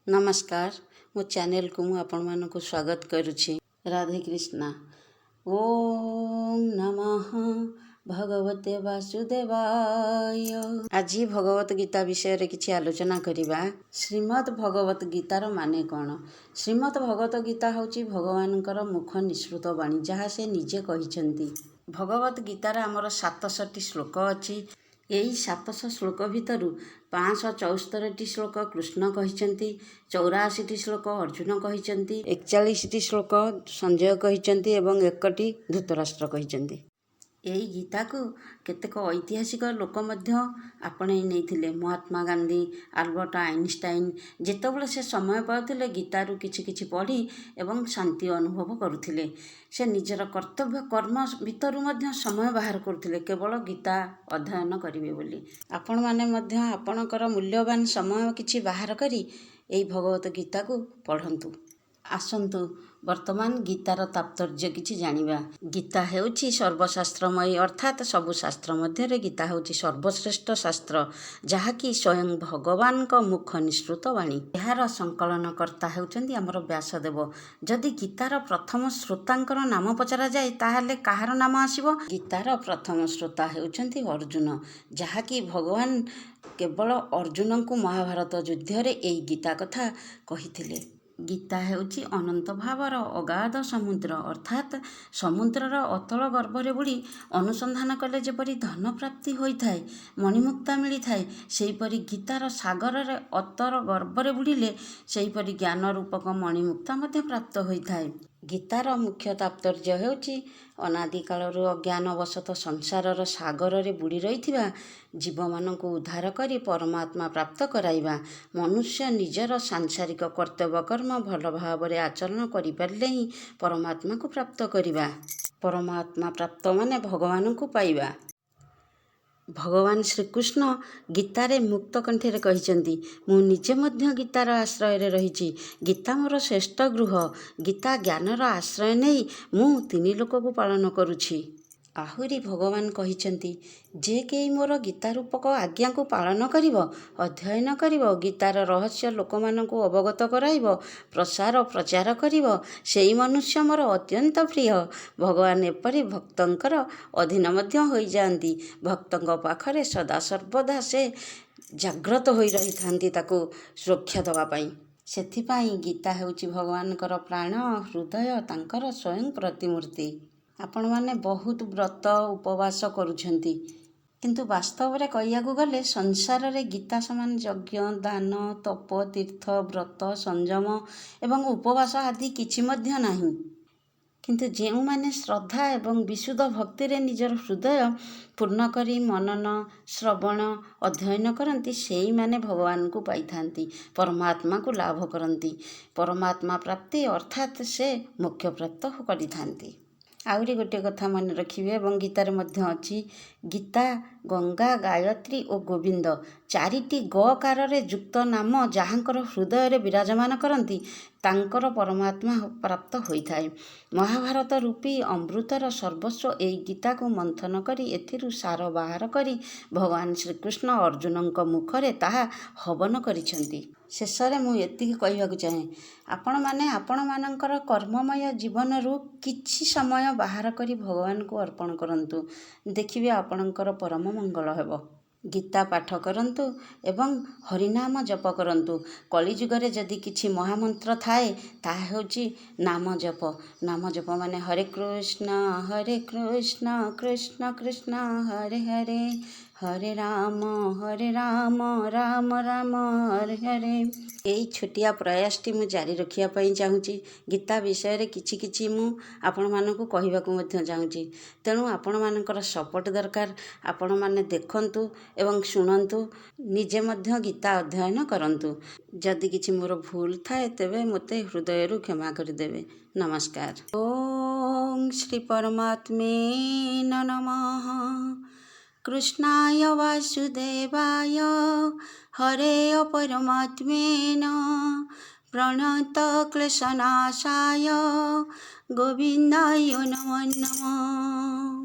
नमस्कार मो चैनल को मु आपण मानक स्वागत करुछि। राधे कृष्णा। ओम नमः भगवते वासुदेवाय। आज भगवत गीता विषय रे किछि आलोचना करिबा। श्रीमद् भगवत गीतार माने कौन? श्रीमद् भगवत गीता होछि भगवानकर मुख निसृत वाणी, जहाँ से निजे कहिसंती। भगवत गीतार आमर 700 श्लोक अछि। यही 700 श्लोक भितर 574 श्लोक कृष्ण कहिसंती, 84 श्लोक अर्जुन कहिसंती, 41 श्लोक संजय कहिसंती एवं 1टी धृतराष्ट्र कहिसंती। यही गीता को केतेक ऐतिहासिक लोक मध्य आपणई नैथिले। महात्मा गांधी, आल्बर्ट आइनस्टाइन जेतेबेले से समय पाउथिले गीतारू किछि किछि पढ़ी एवं शांति अनुभव करुथिले। से निजर कर्तव्य कर्म भितरू मध्य समय बाहर करुथिले केवल गीता अध्ययन करिवे बोली। आपण माने मध्य आपणकर मूल्यवान समय किछि बाहर करी एई भगवत गीता को पढ़ंतु। आसंतु वर्तमान गीतार तात्पर्य किछि जानिबा। गीता हेउछि सर्वशास्त्रमयी, अर्थात सबु शास्त्र मध्य गीता हेउछि सर्वश्रेष्ठ शास्त्र, जहाँकि स्वयं भगवान को मुख निसृत वाणी। एहार संकलनकर्ता हेउछन्ति हमर व्यासदेव। जदि गीतार प्रथम श्रोतांकर नाम पचरा जाए ताहाले काहार नाम आसीबो? गीतार प्रथम श्रोता हेउछन्ति अर्जुन, जहाँकि भगवान केवल अर्जुन को महाभारत युद्ध रे एई गीता कथा कहिथिले। गीता हेउछि अनंत भावर अगाध समुद्र, अर्थात समुद्रर अतल गर्भरे बुड़ी अनुसंधान कले जेपरि धन प्राप्ति होइथाए, मणिमुक्ता मिलिथाए, सेहीपरि गीतार सागर रे अतर गर्भरे बुड़िले सेहीपरि ज्ञान रूपक मणिमुक्ता मध्य प्राप्त होइथाए। गीतार मुख्य तात्पर्य हेउछि अनादि कालरू अज्ञानवशत संसारर सागर रे बुड़ी रहिथिबा जीवमानंकु उद्धार करी परमात्मा प्राप्त कराइबा। मनुष्य निजर सांसारिक कर्तव्य कर्म भल भावरे आचरण करि पारिले ही परमात्मा को प्राप्त करिबा। परमात्मा प्राप्त माने भगवान को पाइबा। भगवान श्रीकृष्ण गीतारे मुक्त कंठे कहिसंती, मु निजे मध्य गीतार आश्रय रे रहिछि। गीता मोर श्रेष्ठ गृह। गीता ज्ञानर आश्रय नहीं मु 3 लोक को पालन करुछि। आहुरी भगवान कहिसंती, जे केई मोर गीता रूपक आज्ञा को पालन करिवो, अध्ययन करिवो, गीतार रहस्य लोकमानंकु अवगत कराइवो, प्रसार प्रचार करिवो, सेई मनुष्य मोर अत्यंत प्रिय। भगवान एपरि भक्तंकर अधीन मध्य होई जांती। भक्तंक पाखरे सदा सर्वदा से जाग्रत होई रहिथांती ताकू सुरक्षा दवा पाई। सेथिपाई गीता हेउछि भगवानकर प्राण हृदय, तांकर स्वयं प्रतिमूर्ति। आपण माने बहुत व्रत उपवास करुछंती, किंतु वास्तव रे कहियाकू गले संसार रे गीता समान यज्ञ, दान, तप, तीर्थ, व्रत, संयम एवं उपवास आदि किछि मध्य नाही। किंतु जेउ माने श्रद्धा एवं विशुद्ध भक्ति रे निजर हृदय पूर्ण करी मनन, श्रवण, अध्ययन करंती, सेई माने भगवान को पाइथांती, परमात्मा को लाभ करंती। परमात्मा प्राप्ति अर्थात से मोक्ष प्राप्त करिथांती। आउरी गोटे कथा मन रखिबे एवं गीतार मध्य अछि, गीता, गंगा, गायत्री और गोविंद 4टी गकार रे युक्त नाम जहाँकर हृदय रे विराजमान करंती तांकर परमात्मा प्राप्त होइथाए। महाभारत रूपी अमृतर सर्वस्व एई गीता को मंथन करी एथिरु सार बाहर करी भगवान श्रीकृष्ण अर्जुनंक मुखरे ताहा हवन करिछंती। शेषरे मु एतिकी कहिबाकू चाहे, आपण माने आपण मानकर कर्ममय जीवन रु किछि समय बाहर करी भगवान को अर्पण करंतु, देखिबे आपणकर परम मंगल हेबो। गीता पाठ करंतु एवं हरिनाम जप करंतु। कली जुगरे जदि किछि महामंत्र थाए ताहा हेउछि नाम जप। नाम जप माने हरे कृष्ण कृष्ण कृष्ण हरे हरे, हरे राम राम राम हरे हरे। यही छोटिया प्रयासटी मु जारी रखिया पई चाहूँगी। गीता विषय रे किछि किछि मु आपण मानकु कहिबाकू मध्य चाहूँगी। तेणु आपण मानकर सपोर्ट दरकार। आपण माने देखंतु एवं शुणंतु, निजे मध्य गीता अध्ययन करंतु। जदि किछि मोर भूल थाए तेबे मते हृदयरु क्षमा करिदेबे। नमस्कार। ओम श्री परमात्मे नमः। कृष्णाय वासुदेवाय हरे परमात्मेन प्रणत क्लेशनाशाय गोविन्दाय नमो नमः।